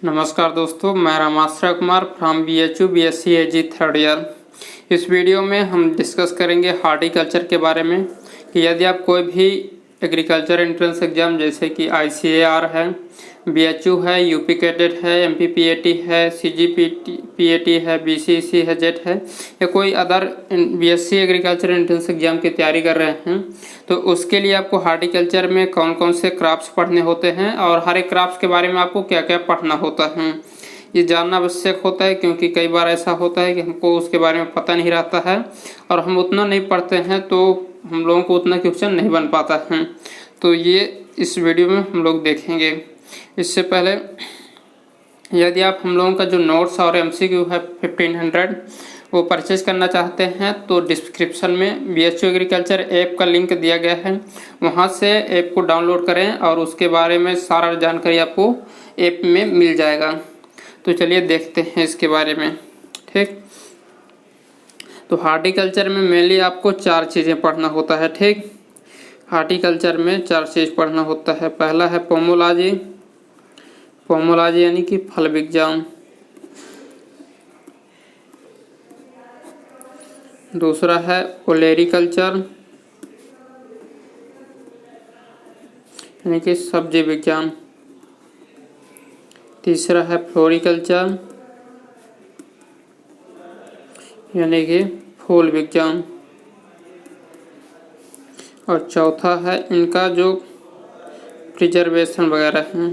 नमस्कार दोस्तों, मैं Ramashray Kumar from BHU BSc AG third year. इस वीडियो में हम डिस्कस करेंगे हार्टिकल्चर के बारे में कि यदि आप कोई भी एग्रीकल्चर एंट्रेंस एग्जाम जैसे कि ICAR है, BHU है, UP कैडेट है, MP PAT है, CGPAT है, BCEC है, जेट है या कोई other BSc agriculture entrance exam की तैयारी कर रहे हैं तो उसके लिए आपको हार्टिकल्चर में कौन कौन से क्रॉप्स पढ़ने होते हैं और हर एक क्रॉप्स के बारे में आपको क्या क्या पढ़ना होता है ये जानना आवश्यक होता है, क्योंकि कई बार ऐसा होता है कि हमको उसके बारे में पता नहीं रहता है और हम उतना नहीं पढ़ते हैं तो हम लोगों को उतना क्वेश्चन नहीं बन पाता है। तो ये इस वीडियो में हम लोग देखेंगे। इससे पहले यदि आप हम लोगों का जो नोट्स और MCQ है 1500 वो परचेज करना चाहते हैं तो डिस्क्रिप्शन में BHU एग्रीकल्चर ऐप का लिंक दिया गया है, वहां से ऐप को डाउनलोड करें और उसके बारे में सारा जानकारी आपको ऐप में मिल जाएगा। तो चलिए देखते हैं इसके बारे में। ठीक, तो हार्टिकल्चर में मेनली आपको 4 चीज़ें पढ़ना होता है। ठीक, हार्टिकल्चर में 4 चीज़ पढ़ना होता है। पहला है पोमोलॉजी, पोमोलॉजी यानी कि फल विज्ञान। दूसरा है ओलेरिकल्चर यानी कि सब्जी विज्ञान। तीसरा है फ्लोरिकल्चर यानी कि फूल विज्ञान। और चौथा है इनका जो प्रिजर्वेशन वगैरह है,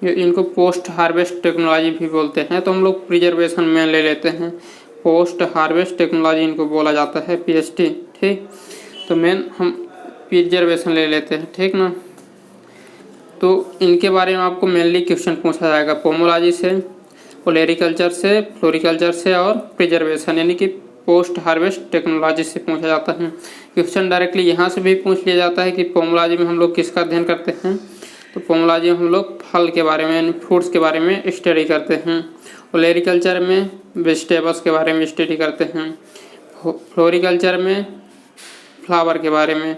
ये इनको पोस्ट हार्वेस्ट टेक्नोलॉजी भी बोलते हैं, तो हम लोग प्रिजर्वेशन में ले लेते हैं। पोस्ट हार्वेस्ट टेक्नोलॉजी इनको बोला जाता है, PHT। ठीक, तो मेन हम प्रिजर्वेशन ले लेते हैं। ठीक ना, तो इनके बारे में आपको मेनली क्वेश्चन पूछा जाएगा पोमोलॉजी से, ओलेरिकल्चर से, फ्लोरिकल्चर से और प्रिजर्वेशन यानी कि पोस्ट हार्वेस्ट टेक्नोलॉजी से पूछा जाता है। क्वेश्चन डायरेक्टली यहाँ से भी पूछ लिया जाता है कि पोमोलॉजी में हम लोग किसका अध्ययन करते हैं, तो पोमोलॉजी में हम लोग फल के बारे में यानी फ्रूट्स के बारे में स्टडी करते हैं। ओलेरिकल्चर में वेजिटेबल्स के बारे में स्टडी करते हैं। फ्लोरिकल्चर में फ्लावर के बारे में।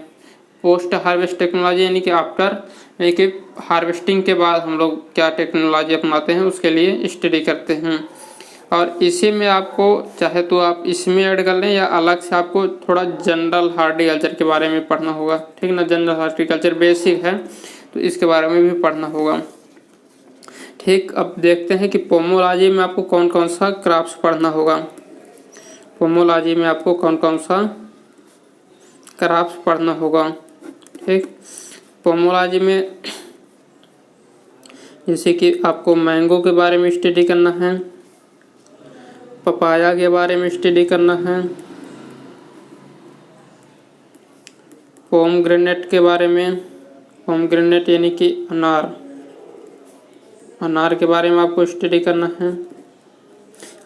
पोस्ट हार्वेस्ट टेक्नोलॉजी यानी कि आफ्टर यानी कि हार्वेस्टिंग के बाद हम लोग क्या टेक्नोलॉजी अपनाते हैं उसके लिए स्टडी करते हैं। और इसी में आपको चाहे तो आप इसमें ऐड कर लें या अलग से आपको थोड़ा जनरल हार्टिकल्चर के बारे में पढ़ना होगा। ठीक ना, जनरल हार्टिकल्चर बेसिक है तो इसके बारे में भी पढ़ना होगा। ठीक, अब देखते हैं कि पोमोलॉजी में आपको कौन कौन सा क्रॉप्स पढ़ना होगा। पोमोलॉजी में आपको कौन कौन सा क्रॉप्स पढ़ना होगा। ठीक, पोमोलॉजी में जैसे कि आपको मैंगो के बारे में स्टडी करना है, पपाया के बारे में स्टडी करना है, पोमग्रेनेट के बारे में, पोमग्रेनेट यानी कि अनार, अनार के बारे में आपको स्टडी करना है।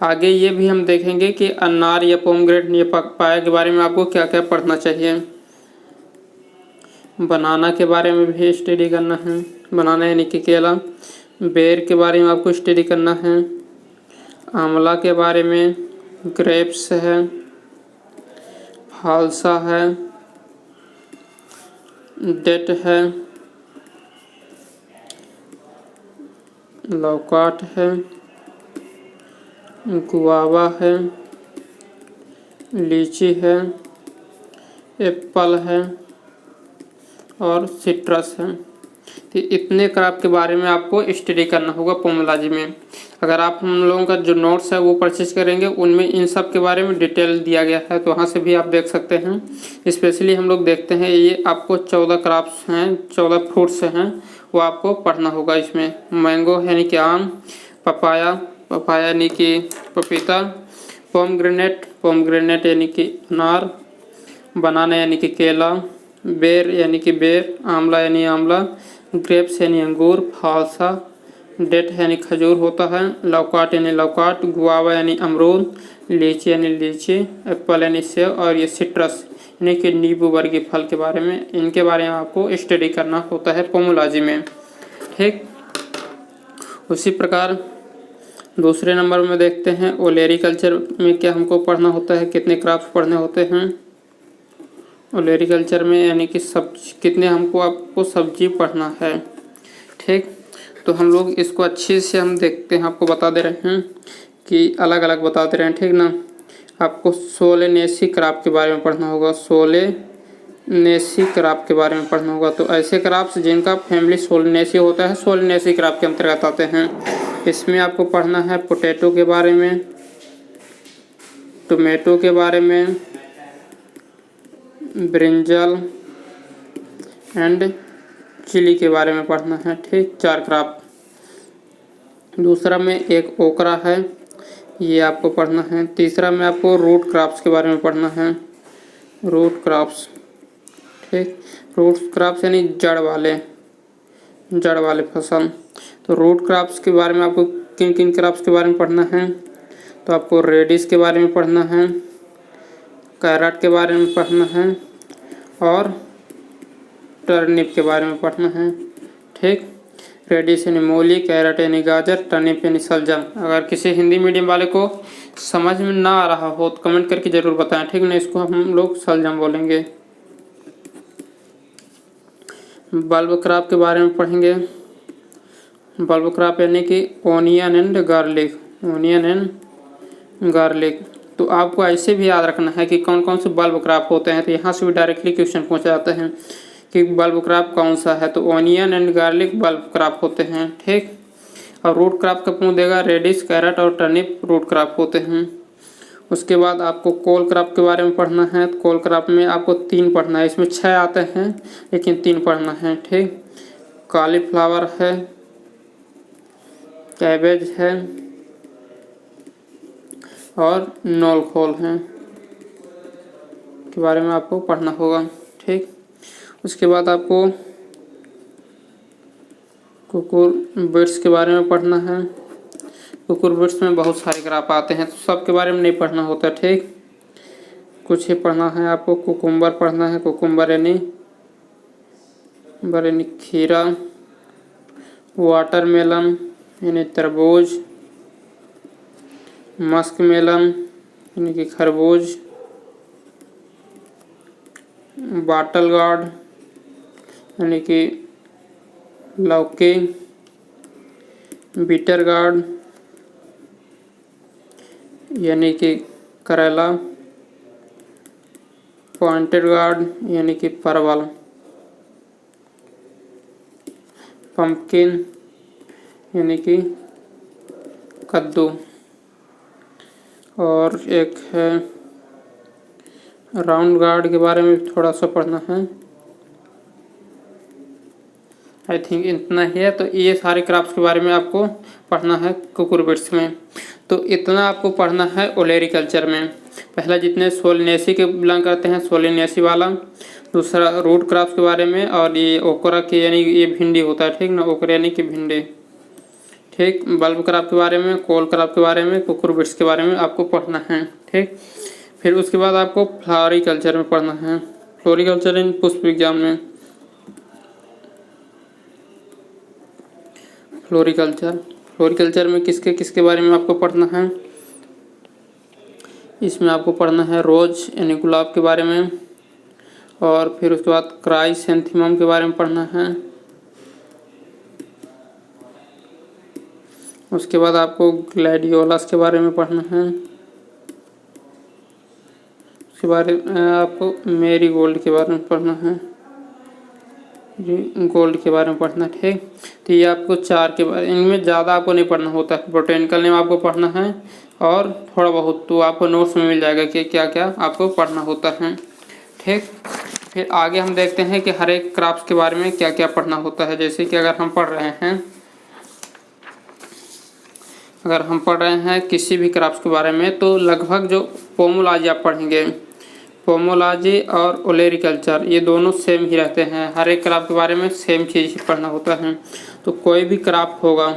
आगे ये भी हम देखेंगे कि अनार या पोमग्रेनेट या पपाया के बारे में आपको क्या क्या पढ़ना चाहिए। बनाना के बारे में भी स्टडी करना है, बनाना यानी कि केला। बेर के बारे में आपको स्टडी करना है। आंवला के बारे में, ग्रेप्स है, फालसा है, डेट है, लौकाट है, गुआवा है, लीची है, एप्पल है और सिट्रस है। तो इतने क्रॉप के बारे में आपको स्टडी करना होगा पोमोलॉजी में। अगर आप हम लोगों का जो नोट्स है वो परचेज करेंगे उनमें इन सब के बारे में डिटेल दिया गया है, तो वहाँ से भी आप देख सकते हैं। स्पेशली हम लोग देखते हैं ये आपको 14 क्रॉप्स हैं, 14 फ्रूट्स हैं, वो आपको पढ़ना होगा। इसमें मैंगो यानी कि आम, पपाया, पपाया यानी कि पपीता, पोमग्रेनेट, पोमग्रेनेट यानी कि अनार, बनाना यानी कि केला, बेर यानी कि बेर, आंवला यानी आंवला, ग्रेप्स यानी अंगूर, फालसा, डेट यानी खजूर होता है, लौकाट यानी लौकाट, गुआवा यानी अमरूद, लीची यानी लीची, एप्पल यानी सेब और ये सिट्रस यानी कि नींबू वर्गीय फल के बारे में, इनके बारे में आपको स्टडी करना होता है पोमोलॉजी में। ठीक, उसी प्रकार दूसरे नंबर में देखते हैं ओलेरिकल्चर में क्या हमको पढ़ना होता है, कितने क्रॉप्स पढ़ने होते हैं। ओलेरिकल्चर में यानी कि कितने हमको आपको सब्जी पढ़ना है। ठीक, तो हम लोग इसको अच्छे से हम देखते हैं, आपको बता दे रहे हैं कि अलग अलग बता दे रहे हैं, ठीक ना। आपको सोलेनेसी क्रॉप के बारे में पढ़ना होगा, सोलेनेसी क्रॉप के बारे में पढ़ना होगा। तो ऐसे क्रॉप्स जिनका फैमिली सोलेनेसी होता है, सोलेनेसी क्रॉप के अंतर्गत आते हैं। इसमें आपको पढ़ना है पोटैटो के बारे में, टोमेटो के बारे में, ब्रिंजल एंड चिली के बारे में पढ़ना है, ठीक। 4 क्रॉप। दूसरा में एक ओकरा है, ये आपको पढ़ना है। तीसरा में आपको रूट क्रॉप्स के बारे में पढ़ना है, रूट क्रॉप्स, ठीक। रूट क्रॉप्स यानी जड़ वाले फसल। तो रूट क्रॉप्स के बारे में आपको किन किन क्रॉप्स के बारे में पढ़ना है, तो आपको रेडिश के बारे में पढ़ना है, कैरेट के बारे में पढ़ना है और टर्निप के बारे में पढ़ना है, ठीक। रेडिश यानी मूली, कैरेट यानी गाजर, टर्निप यानी शलजम। अगर किसी हिंदी मीडियम वाले को समझ में ना आ रहा हो तो कमेंट करके ज़रूर बताएं, ठीक ना। इसको हम लोग शलजम बोलेंगे। बल्ब क्रॉप के बारे में पढ़ेंगे। बल्ब क्रॉप यानी कि ओनियन एंड गार्लिक। तो आपको ऐसे भी याद रखना है कि कौन कौन से बल्ब क्रॉप होते हैं। तो यहाँ से भी डायरेक्टली क्वेश्चन पूछा जाता है कि बल्ब क्रॉप कौन सा है, तो onion and garlic bulb crop होते हैं, ठीक। और रूट क्रॉप का पूछ देगा, रेडिश, कैरेट और टर्निप रूट क्रॉप होते हैं। उसके बाद आपको कोल क्रॉप के बारे में पढ़ना है। तो कोल क्रॉप में आपको 3 पढ़ना है, इसमें 6 आते हैं लेकिन 3 पढ़ना है, ठीक। कॉलीफ्लावर है, कैबेज है और नोलखोल है के बारे में आपको पढ़ना होगा, ठीक। उसके बाद आपको कुकुरबिट्स के बारे में पढ़ना है। कुकुरबिट्स में बहुत सारे क्रॉप आते हैं, तो सब के बारे में नहीं पढ़ना होता, ठीक। कुछ ही पढ़ना है आपको। कुकुम्बर पढ़ना है, कुकुम्बर यानी खीरा, वाटरमेलन यानी तरबूज, मस्क मेलन यानी कि खरबूज, बॉटल गार्ड यानी कि लौकी, बीटर गार्ड यानी कि करेला, पॉइंटेड गार्ड यानी कि परवल, पंपकिन यानी कि कद्दू, और एक है राउंड गार्ड के बारे में थोड़ा सा पढ़ना है। आई थिंक इतना ही है। तो ये सारे क्रॉप्स के बारे में आपको पढ़ना है कुकुरबिट्स में। तो इतना आपको पढ़ना है ओलेरिकल्चर में। पहला जितने सोलेनेसी के बिलोंग करते हैं, सोलेनेसी वाला। दूसरा रूट क्रॉप्स के बारे में, और ये ओकरा के यानी ये भिंडी होता है, ठीक ना, ओकरा यानी कि भिंडी, ठीक। बल्ब क्रॉप के बारे में, कोल क्रॉप के बारे में, कुकुरबिट्स के बारे में आपको पढ़ना है, ठीक। फिर उसके बाद आपको फ्लोरिकल्चर में पढ़ना है। फ्लोरिकल्चर इन पुष्प विज्ञान में। फ्लोरिकल्चर में किसके बारे में आपको पढ़ना है, इसमें आपको पढ़ना है रोज यानी गुलाब के बारे में, और फिर उसके बाद क्राइसैंथेमम के बारे में पढ़ना है। उसके बाद आपको ग्लैडियोलस के बारे में पढ़ना है। उसके बारे में आपको मेरी गोल्ड के बारे में पढ़ना है, गोल्ड के बारे में पढ़ना है, ठीक। तो ये आपको 4 के बारे, इनमें ज़्यादा आपको नहीं पढ़ना होता है। बोटेनिकल नेम आपको पढ़ना है और थोड़ा बहुत तो आपको नोट्स में मिल जाएगा कि क्या क्या आपको पढ़ना होता है, ठीक। फिर आगे हम देखते हैं कि हर एक क्रॉप्स के बारे में क्या क्या पढ़ना होता है। जैसे कि अगर हम पढ़ रहे हैं किसी भी क्रॉप्स के बारे में, तो लगभग जो पोमोलॉजी आप पढ़ेंगे, पोमोलॉजी और ओलेरिकल्चर ये दोनों सेम ही रहते हैं। हर एक क्रॉप के बारे में सेम चीज़ ही पढ़ना होता है। तो कोई भी क्रॉप होगा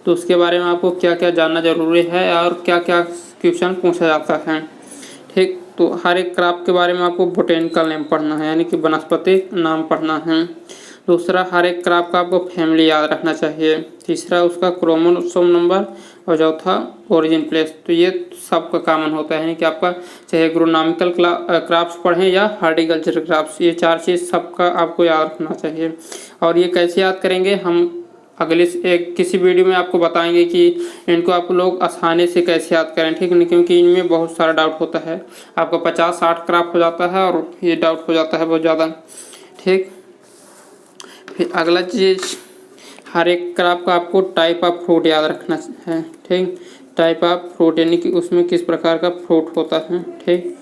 तो उसके बारे में आपको क्या क्या जानना जरूरी है और क्या क्या क्वेश्चन पूछा जाता है, ठीक। तो हर एक क्रॉप के बारे में आपको बोटेनिकल नेम पढ़ना है, यानी कि वनस्पतिक नाम पढ़ना है। दूसरा, हर एक क्रॉप का आपको फैमिली याद रखना चाहिए। तीसरा, उसका क्रोमोसोम नंबर, और चौथा ओरिजिन प्लेस। तो ये सबका कॉमन होता है कि आपका चाहे एग्रोनॉमिकल क्रॉप्स पढ़ें या हॉर्टिकल्चर क्रॉप्स, ये 4 चीज़ सबका आपको याद रखना चाहिए। और ये कैसे याद करेंगे, हम अगले एक किसी वीडियो में आपको बताएंगे कि इनको आप लोग आसानी से कैसे याद करें, ठीक है, क्योंकि इनमें बहुत सारा डाउट होता है। आपका 50-60 क्राफ्ट हो जाता है और ये डाउट हो जाता है बहुत ज़्यादा, ठीक। फिर अगला चीज़, हर एक क्राफ्ट का आपको टाइप ऑफ फ्रूट याद रखना है, ठीक। टाइप ऑफ फ्रूट यानी कि उसमें किस प्रकार का फ्रूट होता है, ठीक।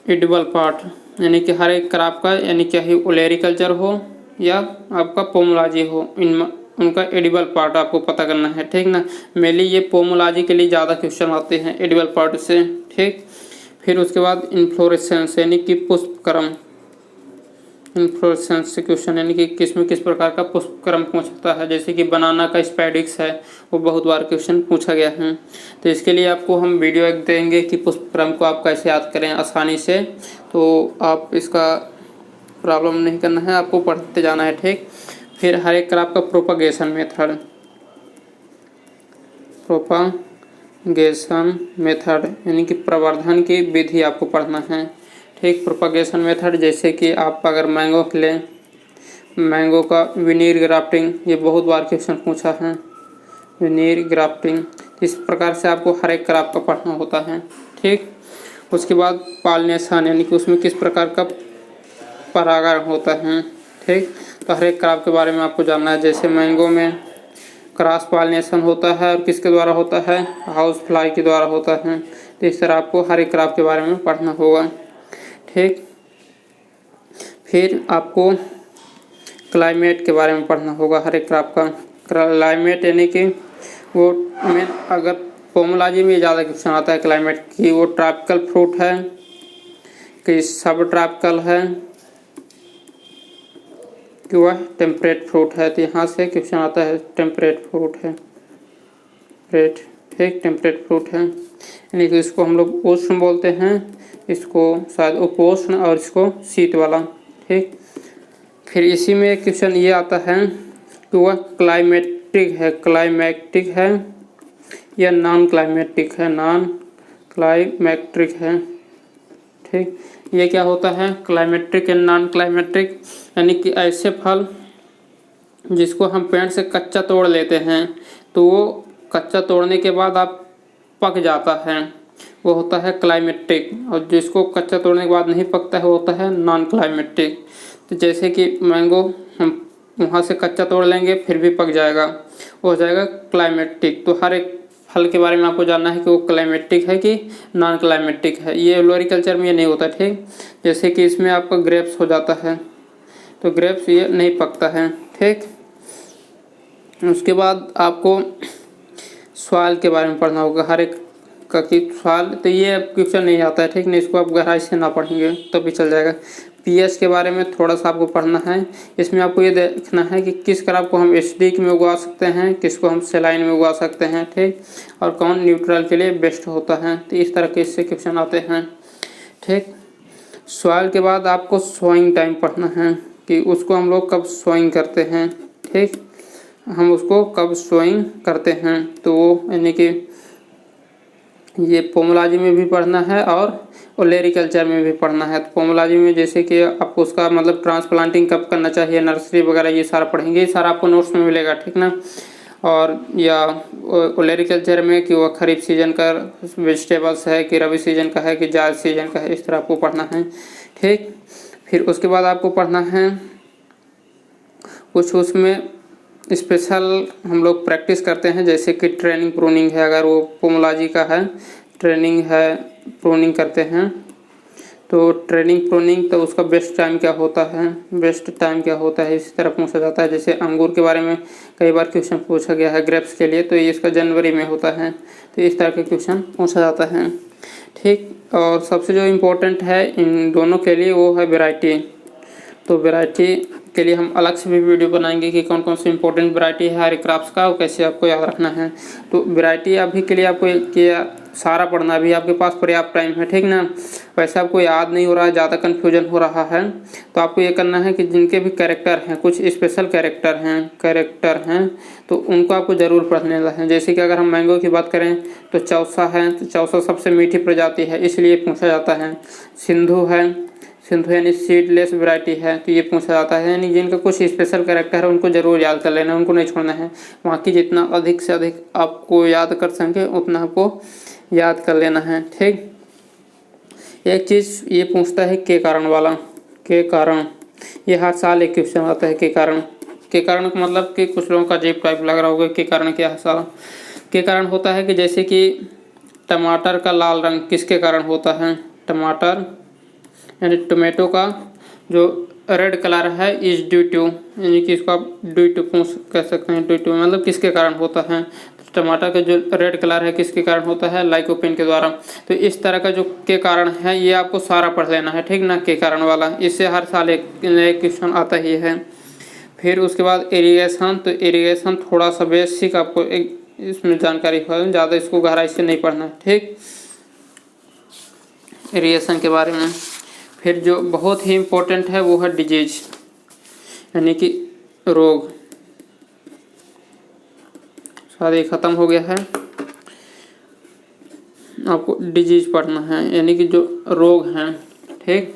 एडिबल पार्ट यानी कि हर एक क्राफ्ट का, यानी चाहे ओलेरिकल्चर हो या आपका पोमोलॉजी हो, इन उनका एडिबल पार्ट आपको पता करना है, ठीक ना। मेनली ये पोमोलॉजी के लिए ज़्यादा क्वेश्चन आते हैं एडिबल पार्ट से, ठीक। फिर उसके बाद इन्फ्लोरेसेंस यानी कि पुष्पक्रम, इन्फ्लोरेसेंस से क्वेश्चन यानी कि किसमें किस प्रकार का पुष्पक्रम पूछता है, जैसे कि बनाना का स्पैडिक्स है, वो बहुत बार क्वेश्चन पूछा गया है। तो इसके लिए आपको हम वीडियो एक देंगे कि पुष्पक्रम को आप कैसे याद करें आसानी से, तो आप इसका प्रॉब्लम नहीं करना है, आपको पढ़ते जाना है, ठीक। फिर हर एक क्राफ्ट का प्रोपगेशन मेथड, प्रोपगेशन मेथड यानी कि प्रवर्धन की विधि आपको पढ़ना है, ठीक। प्रोपगेशन मेथड जैसे कि आप अगर मैंगो के लें, मैंगो का विनीर ग्राफ्टिंग, ये बहुत बार क्वेश्चन पूछा है, विनीर ग्राफ्टिंग। इस प्रकार से आपको हर एक क्राफ्ट का पढ़ना होता है, ठीक। उसके बाद पॉलिनेशन यानी कि उसमें किस प्रकार का परागण होता है, ठीक। तो हर एक क्राफ्ट के बारे में आपको जानना है। जैसे मैंगो में क्रॉस पॉलिनेशन होता है और किसके द्वारा होता है, हाउस फ्लाई के द्वारा होता है। तो इस तरह आपको हर एक क्राफ्ट के बारे में पढ़ना होगा, ठीक। फिर आपको क्लाइमेट के बारे में पढ़ना होगा हर एक क्राफ्ट का। क्लाइमेट यानी कि वो में अगर पोमोलॉजी में ज़्यादा क्वेश्चन आता है क्लाइमेट की, वो ट्रॉपिकल फ्रूट है कि सब ट्रॉपिकल है कि वह टेम्परेट फ्रूट है। तो यहाँ से क्वेश्चन आता है टेम्परेट फ्रूट है, ठीक, टेम्परेट फ्रूट है यानी कि इसको हम लोग उष्ण बोलते हैं, इसको शायद उपोष्ण और इसको शीत वाला, ठीक। फिर इसी में एक क्वेश्चन ये आता है कि वह क्लाइमेटिक है या नॉन क्लाइमेटिक है, नॉन क्लाइमेट्रिक है, ठीक। ये क्या होता है, क्लाइमेट्रिक या नॉन क्लाइमेट्रिक यानी कि ऐसे फल जिसको हम पेड़ से कच्चा तोड़ लेते हैं तो वो कच्चा तोड़ने के बाद आप पक जाता है, वो होता है क्लाइमेट्रिक, और जिसको कच्चा तोड़ने के बाद नहीं पकता है वो होता है नॉन क्लाइमेट्रिक। तो जैसे कि मैंगो हम वहाँ से कच्चा तोड़ लेंगे फिर भी पक जाएगा, वो हो जाएगा क्लाइमेट्रिक। तो हर एक फल के बारे में आपको जानना है कि वो क्लाइमेट्रिक है कि नॉन क्लाइमेट्रिक है। ये फ्लोरिकल्चर में ये नहीं होता, ठीक। जैसे कि इसमें आपका ग्रेप्स हो जाता है, तो ग्रेप्स ये नहीं पकता है, ठीक। उसके बाद आपको सॉइल के बारे में पढ़ना होगा हर एक का कि सॉइल, तो ये क्वेश्चन नहीं आता है, ठीक नहीं, इसको आप गहराई से ना पढ़ेंगे तो भी चल जाएगा। पीएच के बारे में थोड़ा सा आपको पढ़ना है। इसमें आपको ये देखना है कि किस क्राप को हम एसिडिक में उगा सकते हैं, किसको हम सेलाइन में उगा सकते हैं, ठीक, और कौन न्यूट्रल के लिए बेस्ट होता है। तो इस तरह के इससे क्वेश्चन आते हैं, ठीक। सॉइल के बाद आपको सोइंग टाइम पढ़ना है कि उसको हम लोग कब सोइंग करते हैं, ठीक, हम उसको कब सोइंग करते हैं। तो वो यानी कि ये पोमोलॉजी में भी पढ़ना है और ओलेरिकल्चर में भी पढ़ना है। तो पोमोलॉजी में जैसे कि आपको उसका मतलब ट्रांसप्लांटिंग कब करना चाहिए, नर्सरी वगैरह ये सारा पढ़ेंगे, ये सारा आपको नोट्स में मिलेगा, ठीक ना। और या ओलेरिकल्चर में कि वह खरीफ सीजन का वेजिटेबल्स है कि रबी सीजन का है कि जायद सीजन का है, इस तरह आपको पढ़ना है, ठीक। फिर उसके बाद आपको पढ़ना है कुछ उसमें स्पेशल हम लोग प्रैक्टिस करते हैं, जैसे कि ट्रेनिंग प्रूनिंग है, अगर वो पोमोलॉजी का है ट्रेनिंग है प्रूनिंग करते हैं, तो ट्रेनिंग प्रूनिंग तो उसका बेस्ट टाइम क्या होता है, बेस्ट टाइम क्या होता है, इसी तरह पूछा जाता है। जैसे अंगूर के बारे में कई बार क्वेश्चन पूछा गया है ग्रेप्स के लिए, तो ये इसका जनवरी में होता है, तो इस तरह के क्वेश्चन पूछा जाता है, ठीक। और सबसे जो इम्पोर्टेंट है इन दोनों के लिए वो है वैरायटी। तो वैरायटी के लिए हम अलग से भी वीडियो बनाएंगे कि कौन कौन सी इंपॉर्टेंट वैरायटी है हर क्राफ्ट्स का और कैसे आपको याद रखना है। तो वैरायटी अभी के लिए आपको किया सारा पढ़ना, अभी आपके पास पर्याप्त टाइम है, ठीक ना। वैसे आपको याद नहीं हो रहा है, ज़्यादा कन्फ्यूजन हो रहा है, तो आपको ये करना है कि जिनके भी कैरेक्टर हैं, कुछ स्पेशल कैरेक्टर हैं तो उनको आपको ज़रूर पढ़ने है। जैसे कि अगर हम मैंगो की बात करें तो चौसा है, तो चौसा सबसे मीठी प्रजाति है इसलिए पूछा जाता है। सिंधु है, सिंधु यानी सीडलेस वैरायटी है, तो ये पूछा जाता है। यानी जिनका कुछ स्पेशल कैरेक्टर है उनको जरूर याद कर लेना, उनको नहीं छोड़ना है। बाकी जितना अधिक से अधिक आपको याद कर सके उतना आपको याद कर लेना है, ठीक। एक चीज़ ये पूछता है के कारण वाला, के कारण, ये हर साल एक क्वेश्चन आता है के कारण। के कारण का मतलब कि कुछ लोगों का अजीब टाइप लग रहा होगा, के कारण क्या है सारा। के कारण होता है कि जैसे कि टमाटर का लाल रंग किसके कारण होता है, टमाटर यानी टोमेटो का जो रेड कलर है इज ड्यू टू, यानी कि इसको आप ड्यू टू पूछ कह सकते हैं। ड्यू टू मतलब किसके कारण होता है, टमाटर का जो रेड कलर है किसके कारण होता है, लाइकोपेन के द्वारा। तो इस तरह का जो के कारण है ये आपको सारा पढ़ लेना है, ठीक ना, के कारण वाला। इससे हर साल एक क्वेश्चन आता ही है। फिर उसके बाद इरिगेशन, तो इरिगेशन थोड़ा सा बेसिक आपको एक इसमें जानकारी है, ज़्यादा इसको गहराई से नहीं पढ़ना है, ठीक, इरिगेशन के बारे में। फिर जो बहुत ही इम्पोर्टेंट है वो है डिजीज, यानी कि रोग। सारे खत्म हो गया है, आपको डिजीज पढ़ना है, यानी कि जो रोग हैं, ठीक,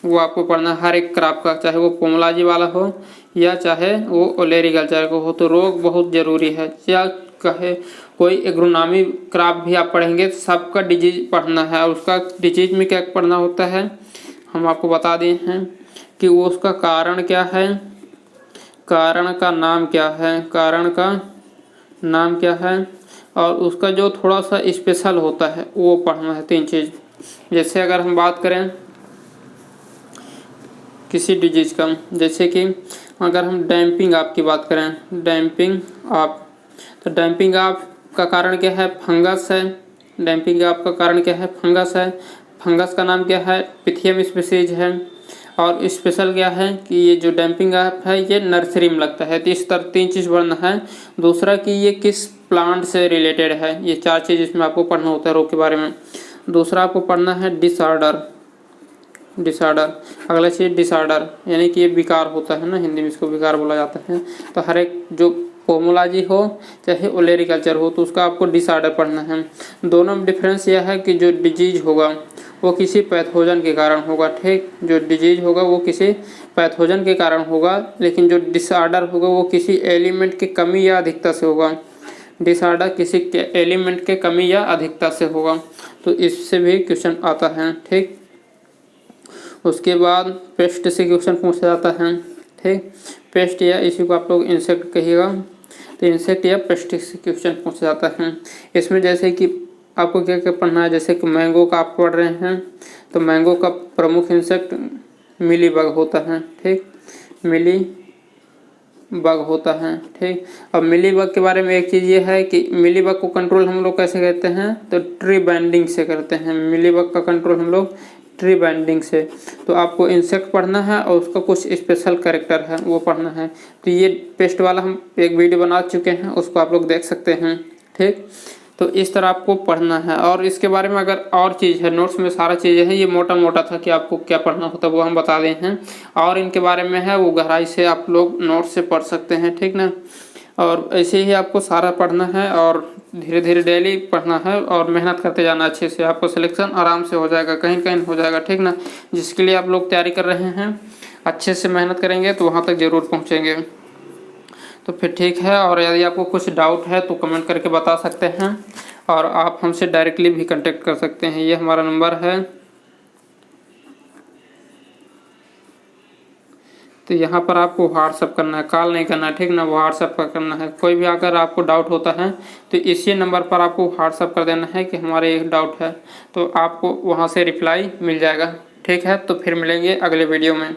वो आपको पढ़ना है हर एक क्रॉप का, चाहे वो पोमोलॉजी वाला हो या चाहे वो ओलेरीकल्चर का हो। तो रोग बहुत ज़रूरी है, या कहे कोई एग्रोनॉमी क्रॉप भी आप पढ़ेंगे तो सबका डिजीज पढ़ना है। और उसका डिजीज में क्या पढ़ना होता है हम आपको बता दिए हैं कि वो उसका कारण क्या है, कारण का नाम क्या है, कारण का नाम क्या है, और उसका जो थोड़ा सा स्पेशल होता है वो पढ़ना है, 3 चीज़। जैसे अगर हम बात करें किसी डिजीज का, जैसे कि अगर हम डैम्पिंग आप की बात करें, डैम्पिंग आप, तो डैम्पिंग आप का कारण क्या है, फंगस है। डैम्पिंग आप का कारण क्या है, फंगस है। फंगस का नाम क्या है, पिथियम स्पीसीज है। और स्पेशल क्या है कि ये जो डैम्पिंग आप है ये नर्सरी में लगता है। तो इस तरह 3 चीज़ पढ़ना है। दूसरा कि ये किस प्लांट से रिलेटेड है, ये 4 चीज़ इसमें आपको पढ़ना होता है रोग के बारे में। दूसरा आपको पढ़ना है डिसऑर्डर, डिसऑर्डर। अगला चीज़ डिसऑर्डर, यानी कि ये विकार होता है ना, हिंदी में इसको विकार बोला जाता है। तो हर एक जो पोमोलॉजी हो चाहे ओलेरीकल्चर हो तो उसका आपको डिसऑर्डर पढ़ना है। दोनों में डिफरेंस यह है कि जो डिजीज होगा वो किसी पैथोजन के कारण होगा, ठीक, जो डिजीज होगा वो किसी पैथोजन के कारण होगा, लेकिन जो डिसऑर्डर होगा वो किसी एलिमेंट की कमी या अधिकता से होगा। डिसऑर्डर किसी के एलिमेंट के कमी या अधिकता से होगा, तो इससे भी क्वेश्चन आता है, ठीक। उसके बाद पेस्ट से क्वेश्चन पूछा जाता है, ठीक, पेस्ट या इसी को आप लोग इंसेक्ट कहिएगा, तो इंसेक्ट या पेस्ट से क्वेश्चन पूछा जाता है। इसमें जैसे कि आपको क्या क्या पढ़ना है, जैसे कि मैंगो का आप पढ़ रहे हैं तो मैंगो का प्रमुख इंसेक्ट मिली बग होता है, ठीक, मिली बग होता है, ठीक। अब मिली बग के बारे में एक चीज़ ये है कि मिली बग को कंट्रोल हम लोग कैसे करते हैं, तो ट्री बाइंडिंग से करते हैं। मिली बग का कंट्रोल हम लोग ट्री बाइंडिंग से। तो आपको इंसेक्ट पढ़ना है और उसका कुछ स्पेशल कैरेक्टर है वो पढ़ना है। तो ये पेस्ट वाला हम एक वीडियो बना चुके हैं, उसको आप लोग देख सकते हैं, ठीक। तो इस तरह आपको पढ़ना है। और इसके बारे में अगर और चीज़ है, नोट्स में सारा चीज़ें हैं, ये मोटा मोटा था कि आपको क्या पढ़ना होता है वो हम बता दें हैं। और इनके बारे में है वो गहराई से आप लोग नोट्स से पढ़ सकते हैं, ठीक ना। और ऐसे ही आपको सारा पढ़ना है और धीरे धीरे डेली पढ़ना है और मेहनत करते जाना अच्छे से, आपको सिलेक्शन आराम से हो जाएगा, कहीं कहीं हो जाएगा, ठीक ना। जिसके लिए आप लोग तैयारी कर रहे हैं अच्छे से मेहनत करेंगे तो वहाँ तक ज़रूर पहुँचेंगे। तो फिर ठीक है, और यदि आपको कुछ डाउट है तो कमेंट करके बता सकते हैं, और आप हमसे डायरेक्टली भी कांटेक्ट कर सकते हैं, ये हमारा नंबर है। तो यहाँ पर आपको व्हाट्सअप करना है, कॉल नहीं करना है, ठीक ना, व्हाट्सअप का करना है। कोई भी अगर आपको डाउट होता है तो इसी नंबर पर आपको व्हाट्सअप कर देना है कि हमारे एक डाउट है, तो आपको वहाँ से रिप्लाई मिल जाएगा, ठीक है। तो फिर मिलेंगे अगले वीडियो में।